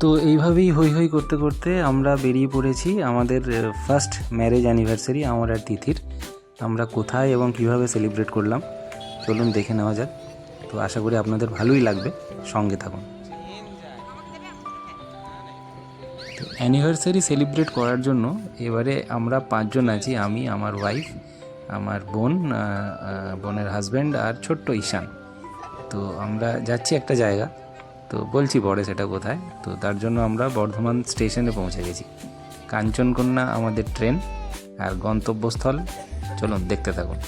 তো এইভাবেই হই হই করতে করতে আমরা বেরিয়ে পড়েছি আমাদের ফার্স্ট ম্যারেজ অ্যানিভার্সারি আমার আর তিথির। আমরা কোথায় এবং কিভাবে সেলিব্রেট করলাম চলুন দেখে নেওয়া যাক। তো আশা করি আপনাদের ভালোই লাগবে, সঙ্গে থাকুন। তো অ্যানিভার্সারি সেলিব্রেট করার জন্য এবারে আমরা 5 জন আছি, আমি, আমার ওয়াইফ, আমার বোনের হাজব্যান্ড আর ছোট্ট ঈশান। তো আমরা যাচ্ছি একটা জায়গা, তো বলছি পরে সেটা কোথায়। তো তার জন্য আমরা বর্ধমান স্টেশনে পৌঁছে গেছি। কাঞ্চনকন্যা আমাদের ট্রেন আর গন্তব্যস্থল চলুন দেখতে থাকুন।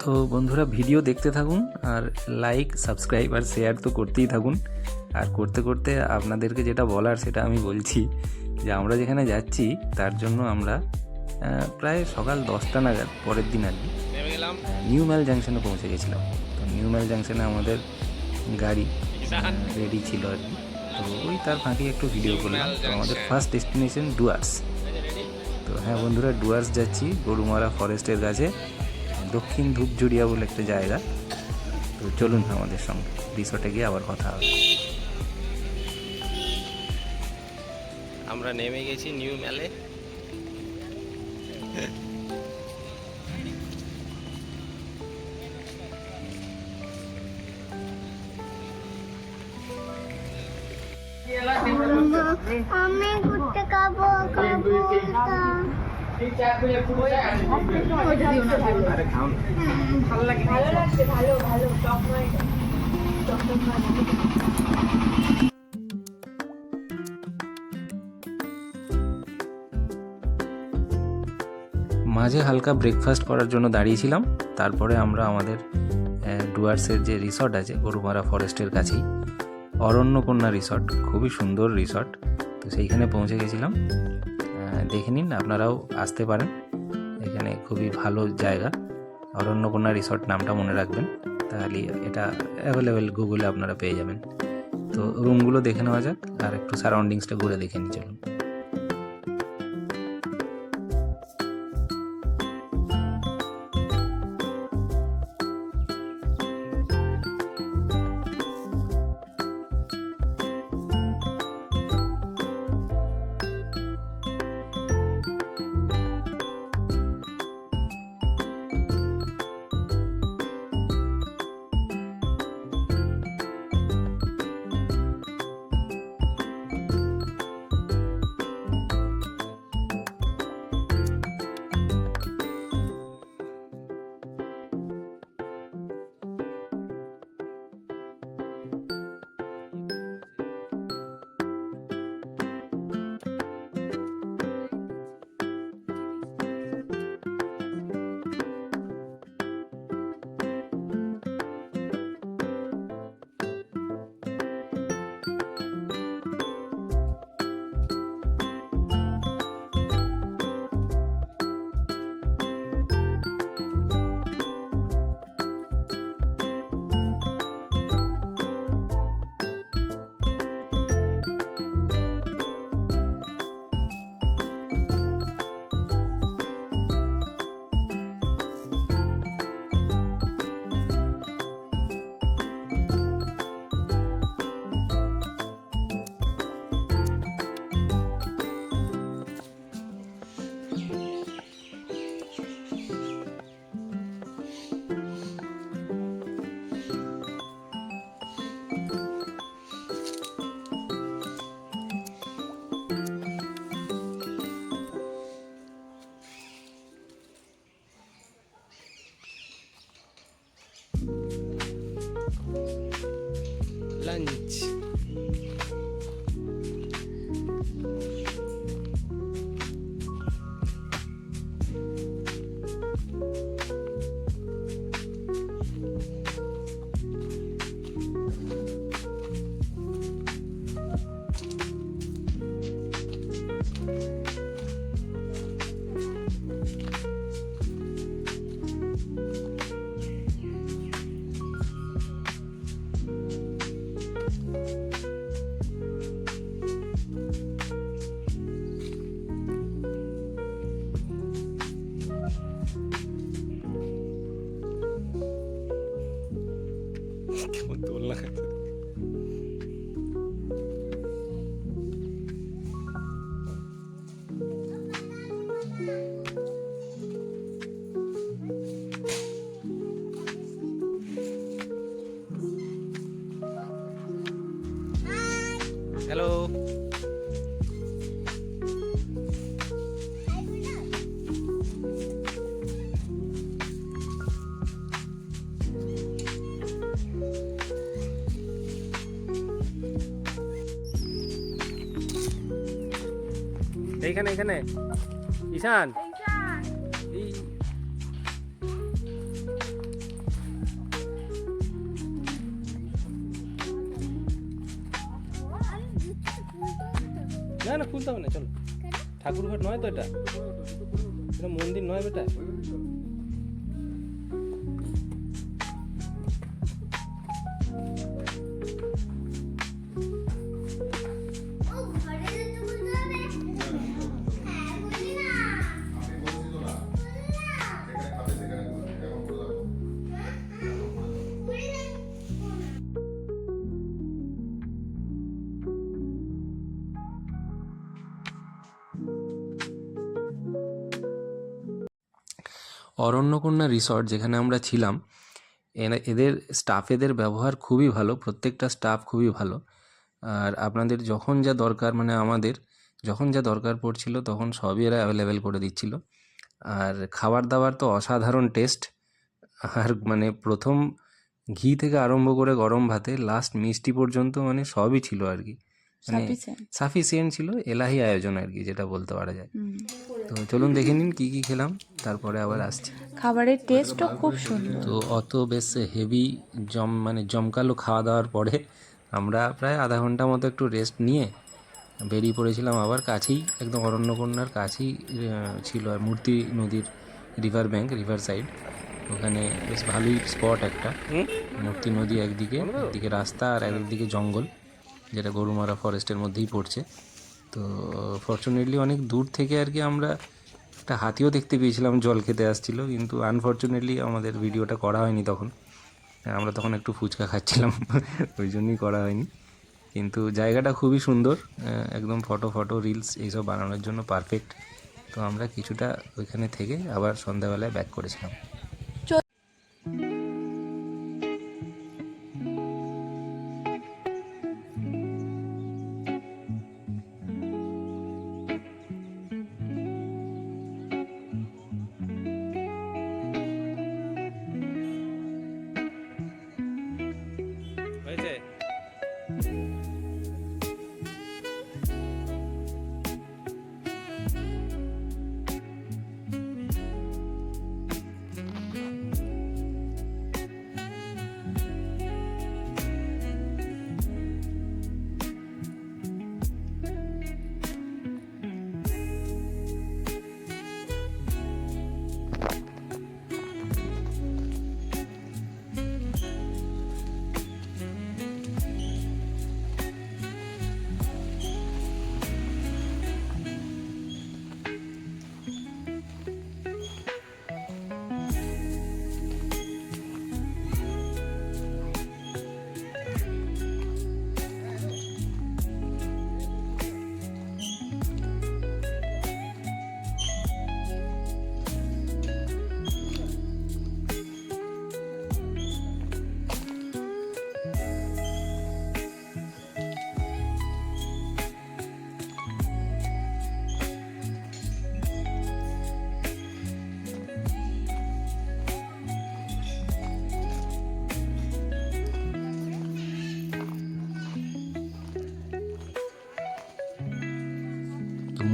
তো বন্ধুরা ভিডিও দেখতে থাকুন আর লাইক, সাবস্ক্রাইব আর শেয়ার তো করতেই থাকুন। আর করতে করতে আপনাদেরকে যেটা বলার সেটা আমি বলছি, যে আমরা যেখানে যাচ্ছি তার জন্য আমরা প্রায় সকাল 10টা নাগাদ পরের দিন আর কি নিউ ম্যাল জাংশনে পৌঁছে গেছিলাম। তো নিউ ম্যাল জাংশনে আমাদের গাড়ি রেডি ছিল আর কি। তো ওই তার ফাঁকে একটু ভিডিও করলাম। তো আমাদের ফার্স্ট ডেস্টিনেশন ডুয়ার্স। তো হ্যাঁ বন্ধুরা, ডুয়ার্স যাচ্ছি, গরুমারা ফরেস্টের কাছে, দক্ষিণ ধূপঝুড়িয়া বলে একটা জায়গা। তো চলুন আমাদের সঙ্গে, রিসর্টে গিয়ে আবার কথা হবে। আমরা নেমে গেছি নিউ ম্যালে। আমি ঘুরতে খাবো ভালো লাগছে ভালো মাঝে হালকা ব্রেকফাস্ট করার জন্য দাঁড়িয়েছিলাম। তারপরে আমরা আমাদের ডুয়ার্সের যে রিসর্ট আছে গরুমারা ফরেস্টের কাছেই, অরণ্যকন্যা রিসর্ট, খুবই সুন্দর রিসর্ট। তো সেইখানে পৌঁছে গেছিলাম। দেখে নিন, আপনারাও আসতে পারেন, এখানে খুবই ভালো জায়গা। অরণ্যকন্যা রিসর্ট নামটা মনে রাখবেন, তাহলে এটা অ্যাভেলেবেল গুগলে আপনারা পেয়ে যাবেন। তো রুমগুলো দেখে নেওয়া যাক আর একটু সারাউন্ডিংসটা ঘুরে দেখে নিই চলুন। এইখানে এখানে ঈশান এই না না খুলতে হবে না, চলো। ঠাকুরঘাট নয় তো এটা, এটা মন্দির নয় বেটা। অরণ্যকন্যা রিসর্ট যেখানে আমরা ছিলাম, এদের স্টাফেদের ব্যবহার খুবই ভালো, প্রত্যেকটা স্টাফ খুবই ভালো। আর আপনাদের যখন যা দরকার, মানে আমাদের যখন যা দরকার পড়ছিল তখন সবই এরা অ্যাভেলেবেল করে দিচ্ছিল। আর খাবার দাবার তো অসাধারণ টেস্ট। আর মানে প্রথম ঘি থেকে আরম্ভ করে গরম ভাতে লাস্ট মিষ্টি পর্যন্ত মানে সবই ছিল আর কি, মানে সাফিসিয়েন্ট ছিল, এলাহি আয়োজন আর কি, যেটা বলতে পারা যায়। তো চলুন দেখে নিন কি কি খেলাম, তারপরে আবার আসছি। খাবারের টেস্টও খুব সুন্দর। তো অত বেশ হেভি মানে জমকালো খাওয়া দাওয়ার পরে আমরা প্রায় আধা ঘন্টা মতো একটু রেস্ট নিয়ে বেরিয়ে পড়েছিলাম আবার কাছেই, একদম অরণ্যকন্যার কাছেই ছিল আর মূর্তি নদীর রিভার ব্যাঙ্ক, রিভার সাইড। ওখানে বেশ ভালোই স্পট একটা, মূর্তি নদী একদিকে, একদিকে রাস্তা আর একদিকে জঙ্গল, যেটা গরুমারা ফরেস্টের মধ্যেই পড়ছে। তো ফর্চুনেটলি অনেক দূর থেকে আর কি আমরা একটা হাতিও দেখতে পেয়েছিলাম, জল খেতে আসছিল, কিন্তু আনফর্চুনেটলি আমাদের ভিডিওটা করা হয়নি তখন, আমরা তখন একটু ফুচকা খাচ্ছিলাম ওই জন্যই করা হয়নি। কিন্তু জায়গাটা খুবই সুন্দর, একদম ফটো রিলস এইসব বানানোর জন্য পারফেক্ট। তো আমরা কিছুটা ওইখানে থেকে আবার সন্ধ্যাবেলায় ব্যাক করেছিলাম। হয়েছে?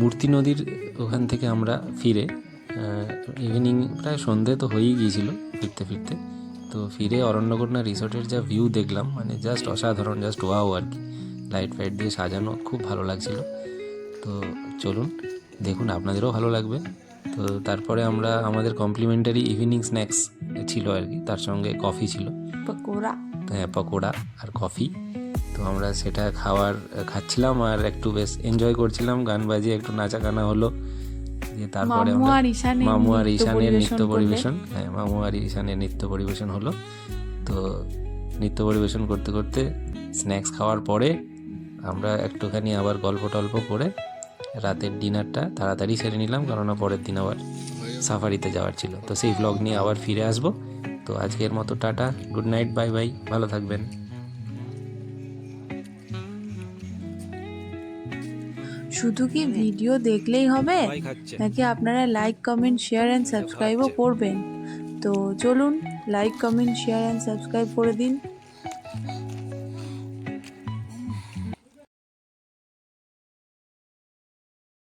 মূর্তি নদীর ওখান থেকে আমরা ফিরে ইভিনিং প্রায় সন্ধে তো হয়েই গিয়েছিল ফিরতে ফিরতে। তো ফিরে অরণ্যকন্যা রিসর্টের যা ভিউ দেখলাম, মানে জাস্ট অসাধারণ, জাস্ট ওয়াও আর কি, লাইট ফাইট দিয়ে সাজানো, খুব ভালো লাগছিল। তো চলুন দেখুন, আপনাদেরও ভালো লাগবে। তো তারপরে আমরা আমাদের কমপ্লিমেন্টারি ইভিনিং স্ন্যাক্স ছিল আর কি, তার সঙ্গে কফি ছিল, পকোড়া। হ্যাঁ পকোড়া আর কফি। তো আমরা সেটা খাচ্ছিলাম আর একটু বেশ এনজয় করছিলাম, গান বাজিয়ে একটু নাচা গানা হলো। দিয়ে তারপরে মামু আর ঈশানের নৃত্য পরিবেশন, হ্যাঁ মামু আর ঈশানের নৃত্য পরিবেশন হলো। তো নৃত্য পরিবেশন করতে করতে স্ন্যাক্স খাওয়ার পরে আমরা একটুখানি আবার গল্প টল্প করে রাতের ডিনারটা তাড়াতাড়ি সেরে নিলাম, কেননা পরের দিন আবার সাফারিতে যাওয়ার ছিল। তো সেই ভ্লগ নিয়ে আবার ফিরে আসবো। তো আজকের মতো tata, good night, bye bye, ভালো থাকবেন। শুধু কি ভিডিও দেখলেই হবে, সবাই খাচ্ছে। নাকি আপনারা লাইক কমেন্ট শেয়ার অ্যান্ড সাবস্ক্রাইবও করবেন? তো চলুন like comment share and subscribe করে দিন।